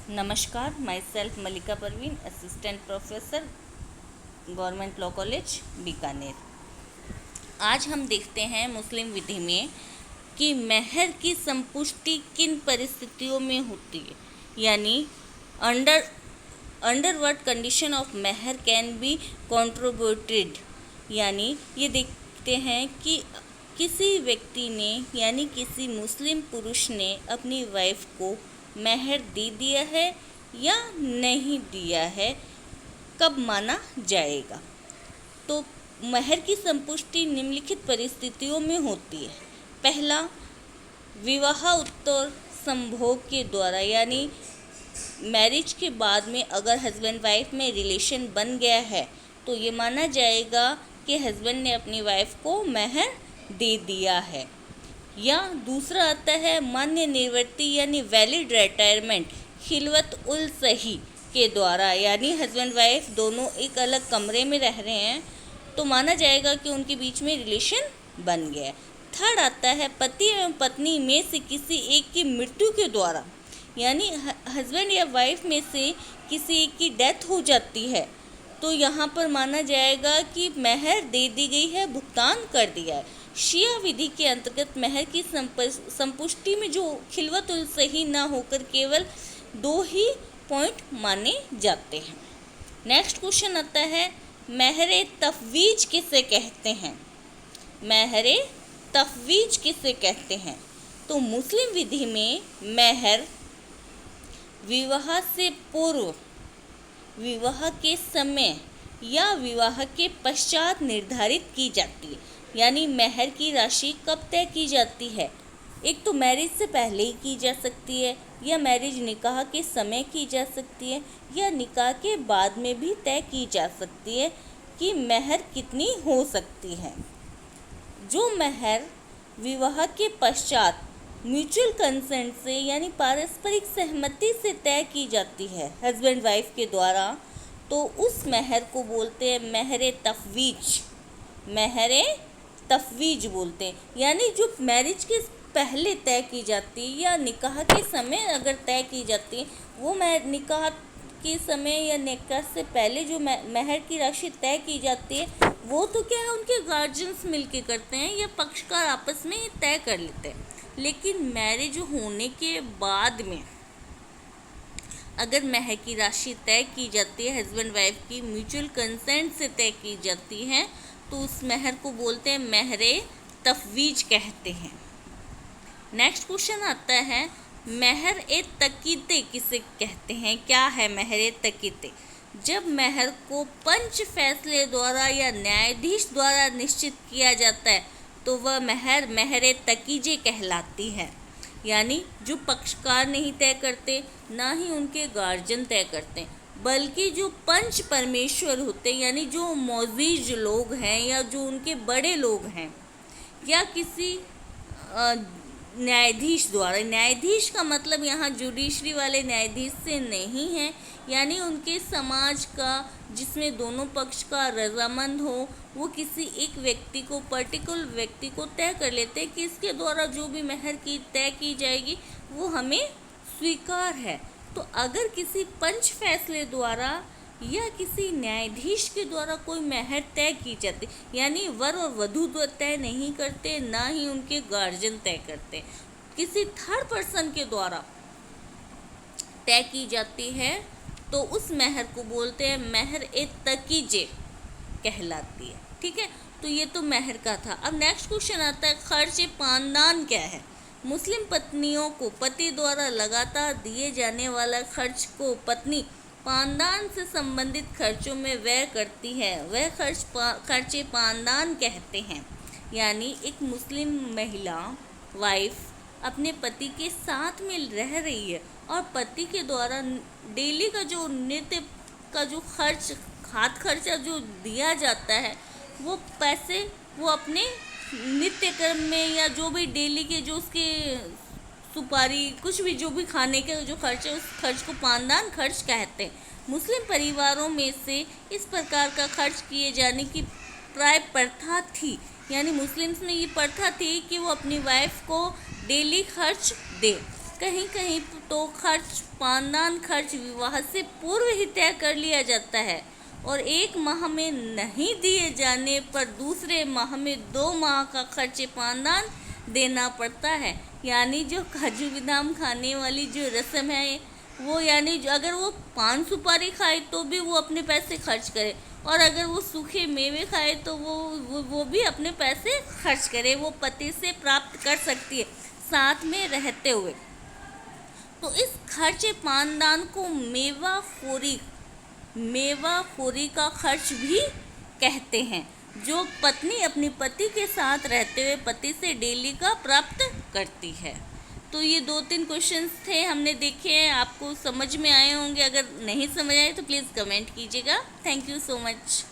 नमस्कार, myself Malika Parveen, assistant professor, government law college Bikaner. आज हम देखते हैं मुस्लिम विधि में कि मेहर की संपुष्टि किन परिस्थितियों में होती है, यानी under under what condition of मेहर कैन बी कंट्रीब्यूटेड। यानी ये देखते हैं कि किसी व्यक्ति ने यानी किसी मुस्लिम पुरुष ने अपनी वाइफ को मेहर दे दिया है या नहीं दिया है, कब माना जाएगा। तो मेहर की संपुष्टि निम्नलिखित परिस्थितियों में होती है। पहला, विवाह उत्तर संभोग के द्वारा, यानी मैरिज के बाद में अगर हस्बैंड वाइफ में रिलेशन बन गया है तो ये माना जाएगा कि हस्बैंड ने अपनी वाइफ को मेहर दे दिया है। या दूसरा आता है मान्य निवृत्ति यानी वैलिड रिटायरमेंट खिलवत उल सही के द्वारा, यानी हस्बैंड वाइफ दोनों एक अलग कमरे में रह रहे हैं तो माना जाएगा कि उनके बीच में रिलेशन बन गया है। थर्ड आता है पति एवं पत्नी में से किसी एक की मृत्यु के द्वारा, यानी हस्बैंड या वाइफ में से किसी एक की डेथ हो जाती है तो यहाँ पर माना जाएगा कि मेहर दे दी गई है, भुगतान कर दिया है। शिया विधि के अंतर्गत मेहर की संपुष्टि में जो खिलवत उल सही ना होकर केवल 2 ही पॉइंट माने जाते हैं। नेक्स्ट क्वेश्चन आता है मेहरे तफवीज किसे कहते हैं। मेहरे तफवीज किसे कहते हैं? तो मुस्लिम विधि में मेहर विवाह से पूर्व, विवाह के समय या विवाह के पश्चात निर्धारित की जाती है। यानी मेहर की राशि कब तय की जाती है? एक तो मैरिज से पहले ही की जा सकती है, या मैरिज निकाह के समय की जा सकती है, या निकाह के बाद में भी तय की जा सकती है कि मेहर कितनी हो सकती है। जो मेहर विवाह के पश्चात म्यूचुअल कंसेंट से यानी पारस्परिक सहमति से तय की जाती है हस्बैंड वाइफ के द्वारा, तो उस मेहर को बोलते हैं मेहरे तफवीज। मेहरे तफवीज बोलते हैं, यानी जो मैरिज के पहले तय की जाती है या निकाह के समय अगर तय की जाती है, वो निकाह के समय या निकाह से पहले जो मेहर की राशि तय की जाती है वो तो क्या है उनके गार्जियंस मिलके करते हैं या पक्षकार आपस में तय कर लेते हैं। लेकिन मैरिज होने के बाद में अगर मेहर की राशि तय की जाती है, हस्बैंड वाइफ की म्यूचुअल कंसेंट से तय की जाती है, तो उस मेहर को बोलते हैं मेहरे तफवीज कहते हैं। नेक्स्ट क्वेश्चन आता है मेहर ए तकीते किसे कहते हैं। क्या है मेहर ए तकीते? जब मेहर को पंच फैसले द्वारा या न्यायाधीश द्वारा निश्चित किया जाता है तो वह मेहर मेहर ए तकीजे कहलाती है। यानी जो पक्षकार नहीं तय करते, ना ही उनके गार्जियन तय करते, बल्कि जो पंच परमेश्वर होते हैं, यानी जो मौजीज लोग हैं या जो उनके बड़े लोग हैं, या किसी न्यायाधीश द्वारा। न्यायाधीश का मतलब यहाँ जुडिशरी वाले न्यायाधीश से नहीं है, यानी उनके समाज का जिसमें दोनों पक्ष का रजामंद हो, वो किसी एक व्यक्ति को, पर्टिकुलर व्यक्ति को तय कर लेते हैं कि इसके द्वारा जो भी मेहर की तय की जाएगी वो हमें स्वीकार है। तो अगर किसी पंच फैसले द्वारा या किसी न्यायाधीश के द्वारा कोई मेहर तय की जाती, यानी वर और वधू तो तय नहीं करते, ना ही उनके गार्जियन तय करते, किसी थर्ड पर्सन के द्वारा तय की जाती है, तो उस मेहर को बोलते हैं मेहर ए तकीजे कहलाती है। ठीक है, तो ये तो मेहर का था। अब नेक्स्ट क्वेश्चन आता है खर्च पानदान क्या है। मुस्लिम पत्नियों को पति द्वारा लगातार दिए जाने वाला खर्च को पत्नी पानदान से संबंधित खर्चों में व्यय करती है, वह खर्चे पानदान कहते हैं। यानी एक मुस्लिम महिला वाइफ अपने पति के साथ में रह रही है और पति के द्वारा डेली का जो नित्य का जो हाथ खर्चा जो दिया जाता है, वो पैसे वो अपने नित्य कर्म में या जो भी डेली के जो उसके सुपारी कुछ भी जो भी खाने के जो खर्च है, उस खर्च को पानदान खर्च कहते हैं। मुस्लिम परिवारों में से इस प्रकार का खर्च किए जाने की प्राय प्रथा थी, यानी मुस्लिम्स में ये प्रथा थी कि वो अपनी वाइफ को डेली खर्च दे। कहीं कहीं तो खर्च, पानदान खर्च विवाह से पूर्व ही तय कर लिया जाता है और एक माह में नहीं दिए जाने पर दूसरे माह में 2 माह का खर्च पानदान देना पड़ता है। यानी जो काजू बादाम खाने वाली जो रस्म है वो, यानी अगर वो पान सुपारी खाए तो भी वो अपने पैसे खर्च करे, और अगर वो सूखे मेवे खाए तो वो भी अपने पैसे खर्च करे, वो पति से प्राप्त कर सकती है साथ में रहते हुए। तो इस खर्च पानदान को मेवाखोरी का खर्च भी कहते हैं, जो पत्नी अपने पति के साथ रहते हुए पति से डेली का प्राप्त करती है। तो ये 2-3 क्वेश्चंस थे हमने देखे हैं, आपको समझ में आए होंगे। अगर नहीं समझ आए तो प्लीज़ कमेंट कीजिएगा। Thank you so much.